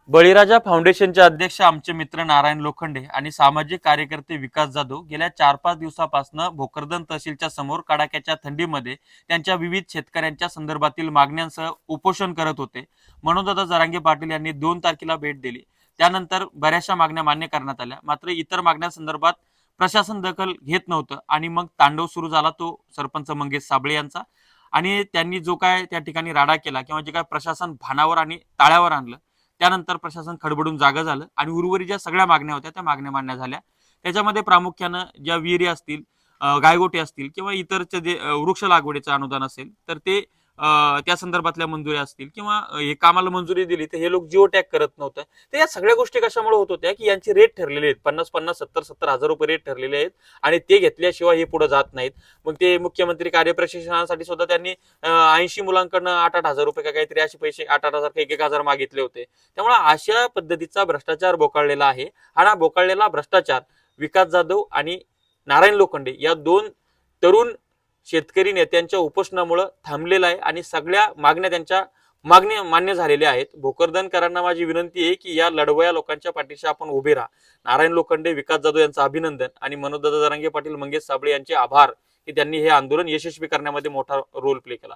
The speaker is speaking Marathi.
बळीराजा फाउंडेशनचे अध्यक्ष आमचे मित्र नारायण लोखंडे आणि सामाजिक कार्यकर्ते विकास जाधव गेल्या 4-5 दिवसापासून भोकरदन तहसीलच्या समोर कडाक्याच्या थंडीमध्ये त्यांच्या विविध शेतकऱ्यांच्या संदर्भातील मागण्यांसह उपोषण करत होते। मनोजदादा जरांगे पाटील यांनी 2 तारखेला भेट दिली। त्यानंतर बऱ्याचशा मागण्या मान्य करण्यात आल्या, मात्र इतर मागण्यांसंदर्भात प्रशासन दखल घेत नव्हतं आणि मग तांडव सुरू झाला तो सरपंच मंगेश साबळे यांचा। आणि त्यांनी जो काय त्या ठिकाणी राडा केला किंवा जे काय प्रशासन भानावर आणि ताळ्यावर आणलं, त्यानंतर प्रशासन खडबडून जागं झालं आणि उर्वरित ज्या सगळ्या मागण्या होत्या त्या मागण्या मान्य झाल्या। त्याच्यामध्ये प्रामुख्यानं ज्या विहिरी असतील, गायगोटे असतील किंवा इतरचे जे वृक्ष लागवडीचं अनुदान असेल तर ते त्या संदर्भातल्या मंजुरी असतील किंवा हे कामाला मंजुरी दिली तर हे लोक जिओ टॅग करत नव्हतं। तर या सगळ्या गोष्टी कशामुळे होत होत्या की यांचे रेट ठरलेले आहेत, 50-50, 70-70 हजार रुपये रेट ठरलेले आहेत आणि ते घेतल्याशिवाय हे पुढे जात नाहीत। मग ते मुख्यमंत्री कार्यप्रशिक्षणासाठी सुद्धा त्यांनी 80 मुलांकडनं 8-8 हजार रुपये काहीतरी असे पैसे 8-8 हजार 1-1 हजार मागितले होते। त्यामुळे अशा पद्धतीचा भ्रष्टाचार बोकाळलेला आहे आणि हा बोकाळलेला भ्रष्टाचार विकास जाधव आणि नारायण लोखंडे या 2 तरुण शेतकरी नेत्यांच्या उपोषणामुळे थांबलेला आहे आणि सगळ्या मागण्या त्यांच्या मागण्या मान्य झालेल्या आहेत। भोकरदनकरांना माझी विनंती आहे की या लढवया लोकांच्या पाठीशी आपण उभे राहा। नारायण लोखंडे, विकास जाधव यांचं अभिनंदन आणि मनोजदादा जरांगे पाटील, मंगेश साबळे यांचे आभार की त्यांनी हे आंदोलन यशस्वी करण्यामध्ये मोठा रोल प्ले केला।